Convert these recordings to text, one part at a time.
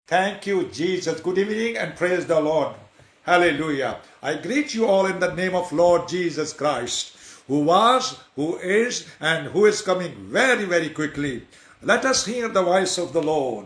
Thank you, Jesus. Good evening and praise the Lord. Hallelujah. I greet you all in the name of Lord Jesus Christ, who was, who is, and who is coming very, very quickly. Let us hear the voice of the Lord.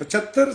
75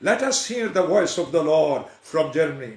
Let us hear the voice of the Lord from Germany.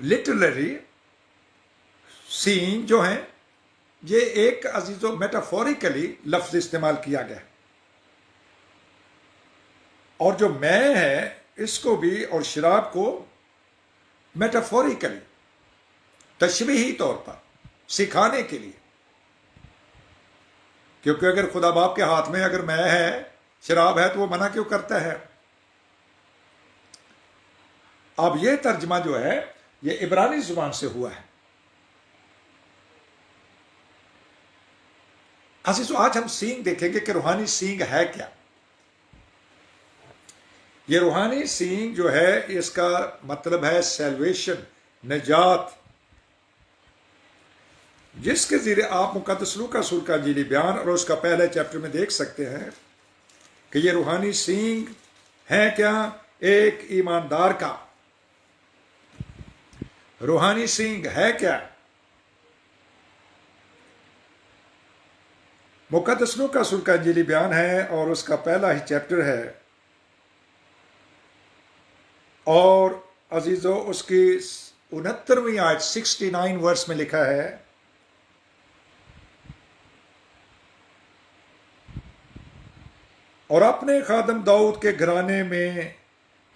Literally sing جو ہیں یہ ایک عزیزو metaphorically لفظ استعمال کیا گیا ہے، اور جو میں ہے اس کو بھی اور شراب کو میٹافوریکلی تشبیہی طور پر سکھانے کے لیے، کیونکہ اگر خدا باپ کے ہاتھ میں اگر میں ہے شراب ہے تو وہ منع کیوں کرتا ہے؟ اب یہ ترجمہ جو ہے یہ عبرانی زبان سے ہوا ہے۔ عزیزو آج ہم سینگ دیکھیں گے کہ روحانی سینگ ہے کیا۔ یہ روحانی سینگ جو ہے اس کا مطلب ہے سیلویشن، نجات، جس کے ذریعے آپ مقدس لوکا رسول کا انجیلی بیان اور اس کا پہلے چیپٹر میں دیکھ سکتے ہیں کہ یہ روحانی سینگ ہے کیا؟ ایک ایماندار کا روحانی سینگ ہے کیا؟ مقدس لوکا رسول کا انجیلی بیان ہے اور اس کا پہلا ہی چیپٹر ہے، اور عزیزو اس کی 69ویں آیت 69 ورس میں لکھا ہے، اور اپنے خادم داؤد کے گھرانے میں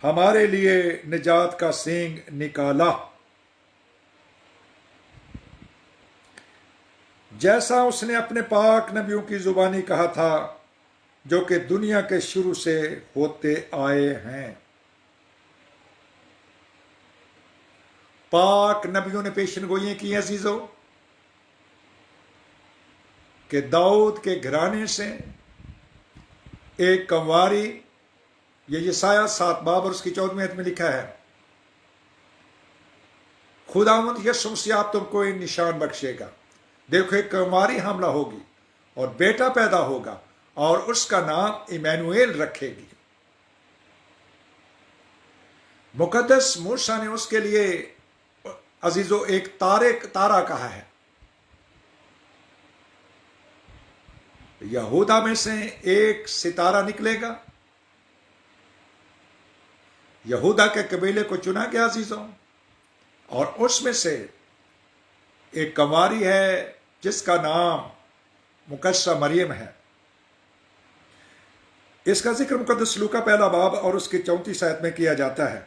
ہمارے لیے نجات کا سینگ نکالا، جیسا اس نے اپنے پاک نبیوں کی زبانی کہا تھا جو کہ دنیا کے شروع سے ہوتے آئے ہیں۔ پاک نبیوں نے پیشن گوئیاں کی ہیں عزیزو کہ داؤد کے گھرانے سے ایک کنواری، یہ یسایہ 7 باب اور اس کی 14ویں آیت میں لکھا ہے، خداوند یسوع مسیح آپ تم کو ایک نشان بخشے گا، دیکھو ایک کنواری حاملہ ہوگی اور بیٹا پیدا ہوگا اور اس کا نام ایمانویل رکھے گی۔ مقدس موسیٰ نے اس کے لیے عزیزو ایک تارا کہا ہے، یہودا میں سے ایک ستارہ نکلے گا، یہودا کے قبیلے کو چنا گیا عزیزوں، اور اس میں سے ایک کنواری ہے جس کا نام مقدسہ مریم ہے۔ اس کا ذکر مقدس لوکا پہلا باب اور اس کی 34 آیت میں کیا جاتا ہے۔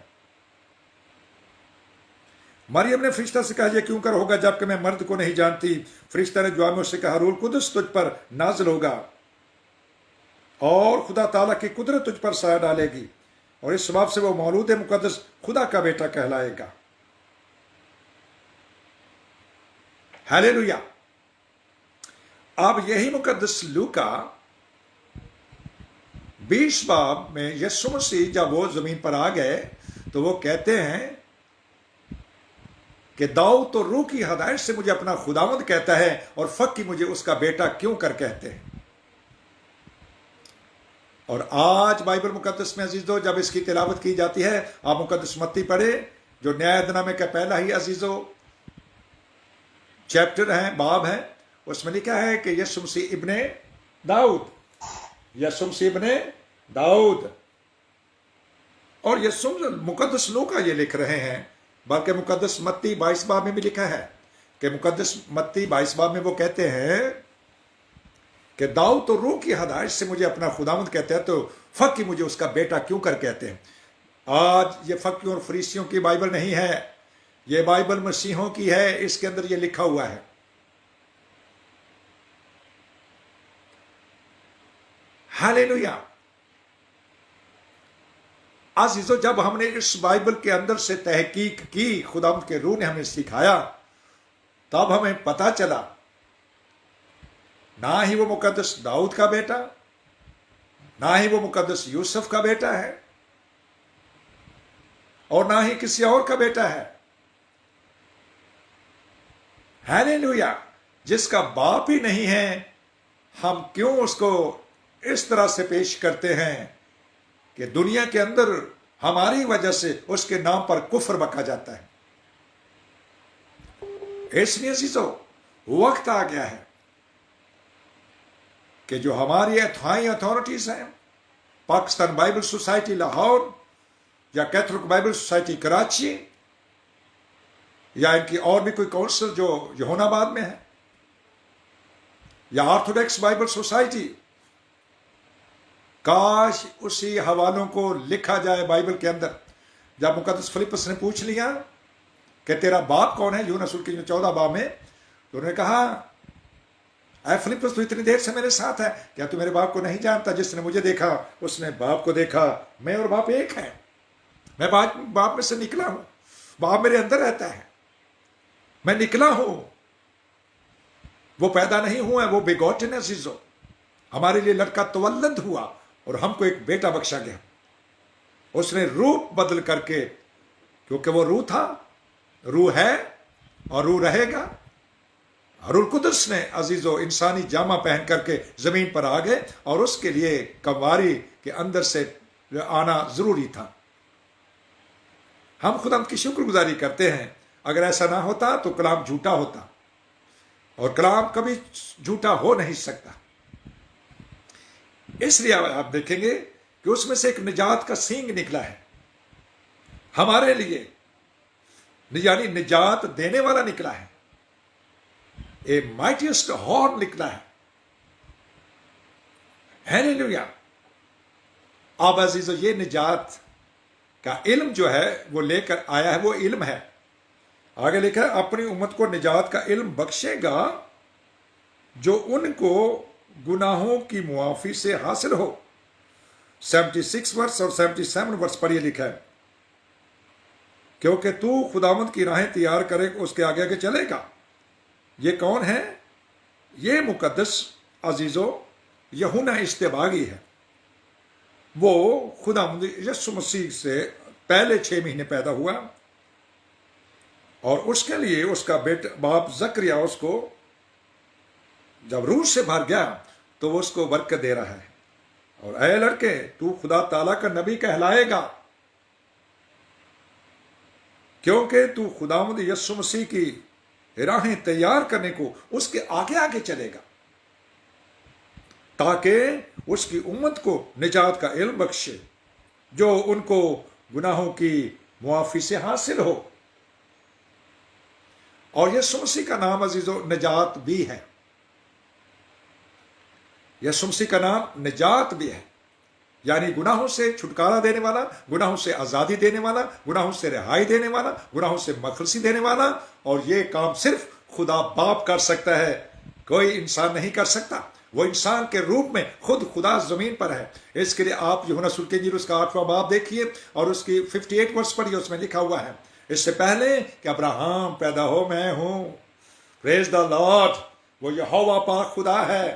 مریم نے فرشتہ سے کہا یہ کیوں کر ہوگا جبکہ میں مرد کو نہیں جانتی؟ فرشتہ نے جواب میں اس سے کہا روح القدس تجھ پر نازل ہوگا اور خدا تعالیٰ کی قدرت تجھ پر سایہ ڈالے گی، اور اس سبب سے وہ مولود مقدس خدا کا بیٹا کہلائے گا۔ ہیلیلویا۔ اب یہی مقدس لوکا 20 باب میں یسوع مسیح جب وہ زمین پر آ گئے تو وہ کہتے ہیں کہ داؤد تو روح کی ہدایت سے مجھے اپنا خداوند کہتا ہے اور فکی مجھے اس کا بیٹا کیوں کر کہتے ہیں۔ اور آج بائبل مقدس میں عزیزو جب اس کی تلاوت کی جاتی ہے، آپ مقدس متی پڑھے جو نیائے نامے کا پہلا ہی عزیزو چیپٹر ہے، باب ہے، اس میں لکھا ہے کہ یسوع مسیح ابن داؤد، یسوع مسیح ابن داؤد، اور یسوع مقدس لوکا یہ لکھ رہے ہیں، بلکہ مقدس متی 22 باب میں بھی لکھا ہے کہ مقدس متی 22 باب میں وہ کہتے ہیں کہ داؤد تو روح کی ہدایت سے مجھے اپنا خداوند کہتے ہیں، تو فکی مجھے اس کا بیٹا کیوں کر کہتے ہیں۔ آج یہ فکیوں اور فریسیوں کی بائبل نہیں ہے، یہ بائبل مسیحوں کی ہے، اس کے اندر یہ لکھا ہوا ہے۔ ہیلیلویا۔ عزیزو جب ہم نے اس بائبل کے اندر سے تحقیق کی، خداوند کے روح نے ہمیں سکھایا، تب ہمیں پتا چلا نہ ہی وہ مقدس داؤد کا بیٹا، نہ ہی وہ مقدس یوسف کا بیٹا ہے، اور نہ ہی کسی اور کا بیٹا ہے۔ ہیلیلویا۔ جس کا باپ ہی نہیں ہے، ہم کیوں اس کو اس طرح سے پیش کرتے ہیں کہ دنیا کے اندر ہماری وجہ سے اس کے نام پر کفر بکا جاتا ہے۔ اس لیے عزیزو وقت آ گیا ہے کہ جو ہماری ہائی اتھارٹیز ہیں، پاکستان بائبل سوسائٹی لاہور یا کیتھولک بائبل سوسائٹی کراچی، یا ان کی اور بھی کوئی کونسل جو یوحنا آباد میں ہے، یا آرتھوڈکس بائبل سوسائٹی، کاش اسی حوالوں کو لکھا جائے بائبل کے اندر. جب مقدس فلپس نے پوچھ لیا کہ تیرا باپ کون ہے، یوحنا رسول کی 14 باب میں، تو انہوں نے کہا اے فلپس تو اتنی دیر سے میرے ساتھ ہے، کیا تو میرے باپ کو نہیں جانتا؟ جس نے مجھے دیکھا اس نے باپ کو دیکھا، میں اور باپ ایک ہیں. میں باپ میں سے نکلا ہوں، باپ میرے اندر رہتا ہے، میں نکلا ہوں، وہ پیدا نہیں ہوا ہے، وہ بیگوٹن عزیزو. ہمارے لیے لڑکا تولد ہوا اور ہم کو ایک بیٹا بخشا گیا. اس نے روپ بدل کر کے، کیونکہ وہ روح تھا، روح ہے اور روح رہے گا. روح القدس نے عزیزو انسانی جامہ پہن کر کے زمین پر آ گئے، اور اس کے لیے کنواری کے اندر سے آنا ضروری تھا. ہم خدا کی شکر گزاری کرتے ہیں. اگر ایسا نہ ہوتا تو کلام جھوٹا ہوتا، اور کلام کبھی جھوٹا ہو نہیں سکتا. اس لیے آپ دیکھیں گے کہ اس میں سے ایک نجات کا سینگ نکلا ہے ہمارے لیے، یعنی نجات دینے والا نکلا ہے. اے مائٹیسٹ ہارن نکلا ہے. ہیلیلویا. اب عزیزو یہ نجات کا علم جو ہے وہ لے کر آیا ہے، وہ علم ہے. آگے لکھا ہے اپنی امت کو نجات کا علم بخشے گا جو ان کو گناہوں کی معافی سے حاصل ہو. 76 ورس اور 77 ورس پر یہ لکھا ہے کیونکہ تو خداوند کی راہیں تیار کرے اس کے آگے آگے چلے گا. یہ کون ہے؟ یہ مقدس عزیزو یوحنا اشتباغی ہے. وہ خداوند یسوع مسیح سے پہلے 6 مہینے پیدا ہوا، اور اس کے لیے اس کا باپ زکریا اس کو جب روح سے بھر گیا تو وہ اس کو برکت دے رہا ہے، اور اے لڑکے تو خدا تعالیٰ کا نبی کہلائے گا، کیونکہ تو خداوند یسوع مسیح کی راہیں تیار کرنے کو اس کے آگے آگے چلے گا، تاکہ اس کی امت کو نجات کا علم بخشے جو ان کو گناہوں کی معافی سے حاصل ہو. اور یسوع مسیح کا نام عزیزو نجات بھی ہے. یسوع مسیح کا نام نجات بھی ہے، یعنی گناہوں سے چھٹکارا دینے والا، گناہوں سے آزادی دینے والا، گناہوں سے رہائی دینے والا، گناہوں سے مخلصی دینے والا. اور یہ کام صرف خدا باپ کر سکتا ہے، کوئی انسان نہیں کر سکتا. وہ انسان کے روپ میں خود خدا زمین پر ہے. اس کے لیے آپ یوحنا رسول کی انجیل اس کا 8واں باب دیکھیے، اور اس کی 58 ورس پڑھیے. اس میں لکھا ہوا ہے اس سے پہلے کہ ابراہم پیدا ہو میں ہوں. پریز دا لارڈ. وہ یہوہ پاک خدا ہے.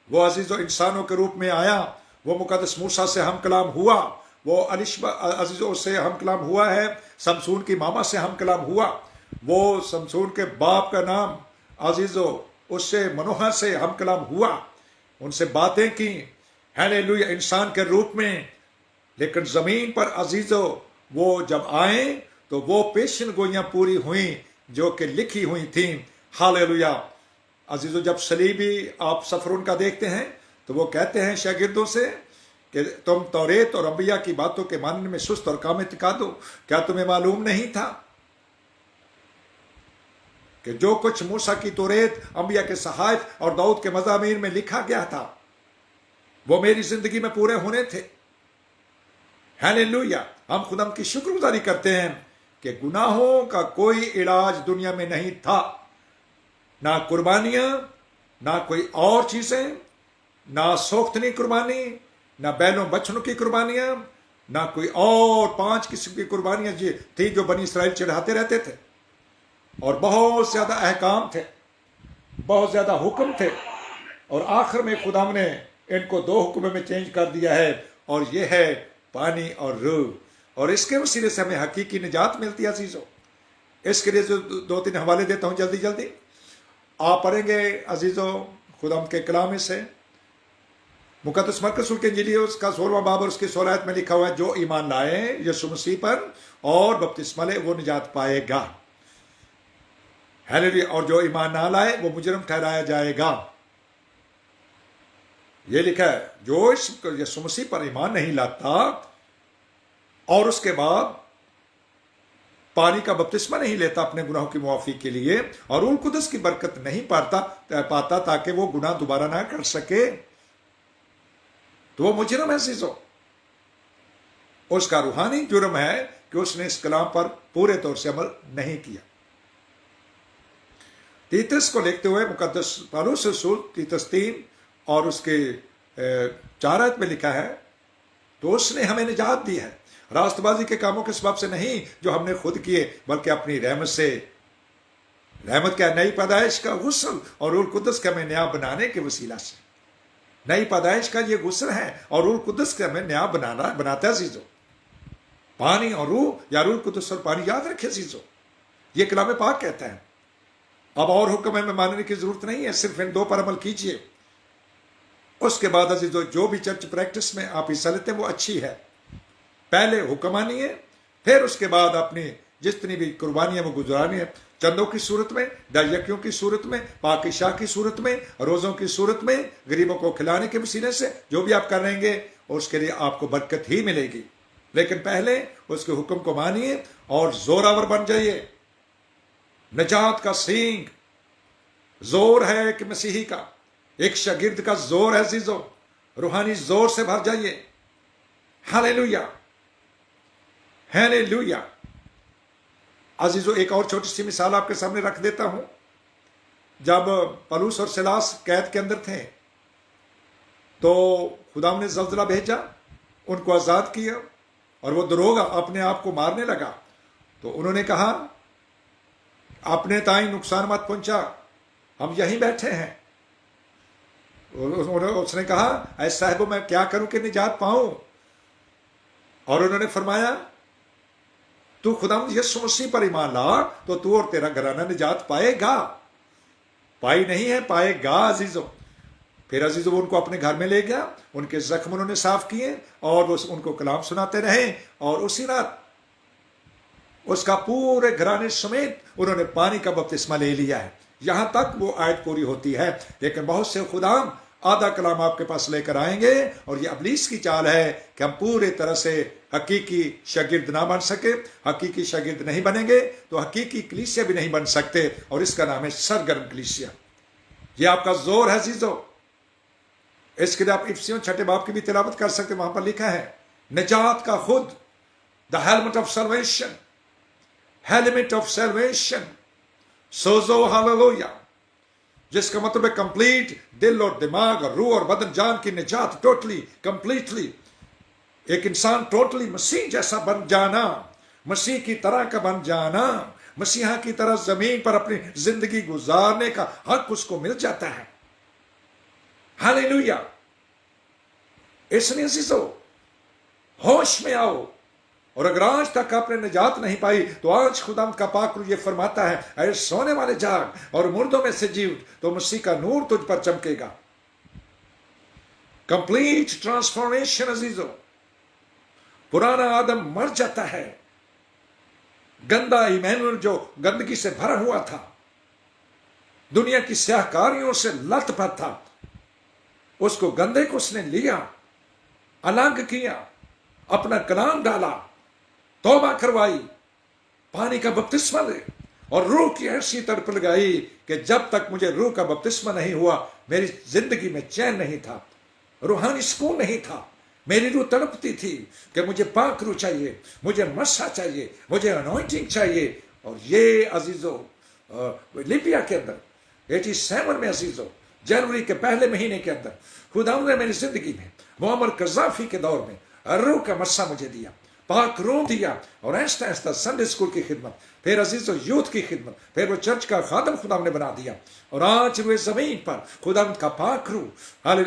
وہ عزیزو انسانوں کے روپ میں آیا. وہ مقدس موسیٰ سے ہم کلام ہوا. وہ عزیزو سے ہم کلام ہوا ہے. سمسون کی ماما سے ہم کلام ہوا. وہ سمسون کے باپ کا نام عزیزو اس سے منوہا سے ہم کلام ہوا. ان سے باتیں کی، ہیلیلویا، انسان کے روپ میں. لیکن زمین پر عزیزو وہ جب آئیں تو وہ پیشن گوئیاں پوری ہوئیں جو کہ لکھی ہوئی تھیں. ہیلیلویا. عزیزو جب صلیبی آپ سفر ان کا دیکھتے ہیں تو وہ کہتے ہیں شاگردوں سے کہ تم توریت اور انبیاء کی باتوں کے ماننے میں سست اور کام اتقا دو. کیا تمہیں معلوم نہیں تھا کہ جو کچھ موسیٰ کی توریت، انبیاء کے صحائف اور داؤد کے مزامین میں لکھا گیا تھا وہ میری زندگی میں پورے ہونے تھے. ہیلیلویا. ہم خدا کی شکر گزاری کرتے ہیں کہ گناہوں کا کوئی علاج دنیا میں نہیں تھا. نہ قربانیاں، نہ کوئی اور چیزیں، نہ سوختنی قربانی، نہ بیلوں بچھڑوں کی قربانیاں، نہ کوئی اور 5 قسم کی قربانیاں تھی جو بنی اسرائیل چڑھاتے رہتے تھے. اور بہت زیادہ احکام تھے، بہت زیادہ حکم تھے، اور آخر میں خدا نے ان کو 2 حکموں میں چینج کر دیا ہے، اور یہ ہے پانی اور روح. اور اس کے وسیلے سے ہمیں حقیقی نجات ملتی ہے عزیزو. اس کے لیے جو 2-3 حوالے دیتا ہوں جلدی جلدی آپ پڑھیں گے عزیزو خدا کے کلام سے. مقدس مرکز رسول کی انجیل اس کا 16واں باب اور اس کی 16 آیت میں لکھا ہوا ہے جو ایمان لائے یسوع مسیح پر اور بپتسمہ لے وہ نجات پائے گا. ہیلیلویا. اور جو ایمان نہ لائے وہ مجرم ٹھہرایا جائے گا. یہ لکھا ہے جو یسوع مسیح پر ایمان نہیں لاتا اور اس کے بعد پانی کا بپتسمہ نہیں لیتا اپنے گناہوں کی معافی کے لیے اور روح القدس کی برکت نہیں پاتا تاکہ وہ گناہ دوبارہ نہ کر سکے، تو وہ مجرم ہے عزیزو۔ اس کا روحانی جرم ہے کہ اس نے اس کلام پر پورے طور سے عمل نہیں کیا۔ تیتس کو لکھتے ہوئے مقدس پولس رسول تیتس 3 اور اس کے 4 آیت میں لکھا ہے، تو اس نے ہمیں نجات دی ہے، راست بازی کے کاموں کے سبب سے نہیں جو ہم نے خود کیے، بلکہ اپنی رحمت سے۔ رحمت کیا؟ نئی پیدائش کا غسل اور روح القدس کے ہمیں نیا بنانے کے وسیلہ سے۔ نئی پیدائش کا یہ غسل ہے اور روح القدس کے ہمیں نیا بناتا ہے عزیزو۔ پانی اور روح یا روح القدس اور پانی، یاد رکھے عزیزو، یہ کلام پاک کہتا ہے۔ اب اور حکم ہمیں ماننے کی ضرورت نہیں ہے، صرف ان 2 پر عمل کیجئے۔ اس کے بعد عزیزو جو بھی چرچ پریکٹس میں آپ حصہ لیتے ہیں وہ اچھی ہے۔ پہلے حکم مانیے، پھر اس کے بعد اپنی جتنی بھی قربانیاں وہ گزارانی ہے، چندوں کی صورت میں، ڈائیکیوں کی صورت میں، پاک شاہ کی صورت میں، روزوں کی صورت میں، غریبوں کو کھلانے کے وسیلے سے، جو بھی آپ کریں گے اس کے لیے آپ کو برکت ہی ملے گی۔ لیکن پہلے اس کے حکم کو مانیے اور زوراور بن جائیے۔ نجات کا سینگ زور ہے کہ مسیحی کا، ایک شاگرد کا زور ہے عزیزو، روحانی زور سے بھر جائیے۔ ہاللیلویا، ہاللیلویا۔ عزیزو ایک اور چھوٹی سی مثال آپ کے سامنے رکھ دیتا ہوں۔ جب پولس اور سیلاس قید کے اندر تھے تو خدا نے زلزلہ بھیجا، ان کو آزاد کیا، اور وہ دروغ اپنے آپ کو مارنے لگا۔ تو انہوں نے کہا اپنے تائیں نقصان مت پہنچا، ہم یہیں بیٹھے ہیں۔ اس نے کہا اے صاحب میں کیا کروں کہ نجات پاؤں؟ اور انہوں نے فرمایا تو خدا یسوع مسیح پر ایمان لا تو تو اور تیرا گھرانہ نجات پائے گا۔ پائی نہیں ہے، پائے گا عزیزو۔ پھر عزیزو وہ ان کو اپنے گھر میں لے گیا، ان کے زخم انہوں نے صاف کیے اور وہ ان کو کلام سناتے رہے، اور اسی رات اس کا پورے گھرانے سمیت انہوں نے پانی کا بپتسمہ لے لیا ہے۔ یہاں تک وہ آیت پوری ہوتی ہے، لیکن بہت سے خدام آدھا کلام آپ کے پاس لے کر آئیں گے، اور یہ ابلیس کی چال ہے کہ ہم پورے طرح سے حقیقی شاگرد نہ بن سکے۔ حقیقی شاگرد نہیں بنیں گے تو حقیقی کلیسیا بھی نہیں بن سکتے، اور اس کا نام ہے سرگرم کلیسیا۔ یہ آپ کا زور ہے عزیزو۔ اس کے لیے آپ افسیوں 6 باب کی بھی تلاوت کر سکتے، وہاں پر لکھا ہے نجات کا خود، the helmet of salvation, helmet of salvation, سوزو ہاللویا، جس کا مطلب ہے کمپلیٹ دل اور دماغ اور روح اور بدن جان کی نجات، ٹوٹلی کمپلیٹلی ایک انسان ٹوٹلی مسیح جیسا بن جانا، مسیح کی طرح کا بن جانا، مسیحا کی طرح زمین پر اپنی زندگی گزارنے کا حق اس کو مل جاتا ہے۔ ہاللیلویا۔ اس لیے عزیزو ہوش میں آؤ، اور اگر آج تک آپ نے نجات نہیں پائی تو آج خدا کا پاک روح یہ فرماتا ہے اے سونے والے جاگ اور مردوں میں سے جی اٹھ، تو مسیح کا نور تجھ پر چمکے گا۔ کمپلیٹ ٹرانسفارمیشن عزیزو۔ پرانا آدم مر جاتا ہے، گندا ایمانویل جو گندگی سے بھرا ہوا تھا، دنیا کی سیاہ کاریوں سے لت پت تھا، اس کو گندے کو اس نے لیا، الگ کیا، اپنا کلام ڈالا، توبہ کروائی، پانی کا بپتسمہ لے، اور روح کی ایسی تڑپ لگائی کہ جب تک مجھے روح کا بپتسمہ نہیں ہوا میری زندگی میں چین نہیں تھا، روحانی سکون نہیں تھا۔ میری روح تڑپتی تھی کہ مجھے پاک روح چاہیے، مجھے مسح چاہیے، مجھے انوائنٹنگ چاہیے۔ اور یہ عزیزو لیبیا کے اندر 87 میں عزیزو جنوری کے پہلے مہینے کے اندر خدا نے میری زندگی میں معمر قذافی کے دور میں روح کا مسح مجھے دیا، پاک روح دیا، اور ایسا ایسا سنڈے اسکول کی خدمت، پھر عزیزو یوتھ کی خدمت، پھر وہ چرچ کا خادم خدا نے بنا دیا، اور آج وہ زمین پر خدا کا پاک روح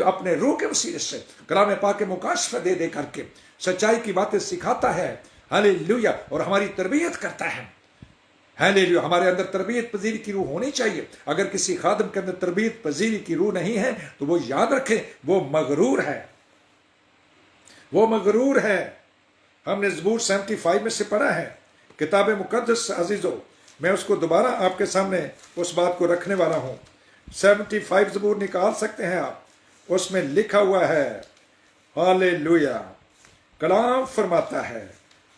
اپنے روح کے وسیلے سے کلام پاک مکاشفہ دے دے کر کے سچائی کی باتیں سکھاتا ہے۔ ہاللیلویا۔ اور ہماری تربیت کرتا ہے۔ ہاللیلویا۔ ہمارے اندر تربیت پذیری کی روح ہونی چاہیے۔ اگر کسی خادم کے اندر تربیت پذیری کی روح نہیں ہے تو وہ یاد رکھیں وہ مغرور ہے، وہ مغرور ہے۔ ہم نے زبور 75 میں سے پڑھا ہے، کتاب مقدس عزیزو، میں اس کو دوبارہ آپ کے سامنے اس بات کو رکھنے والا ہوں۔ 75 زبور نکال سکتے ہیں آپ، اس میں لکھا ہوا ہے ہاللیلویا۔ کلام فرماتا ہے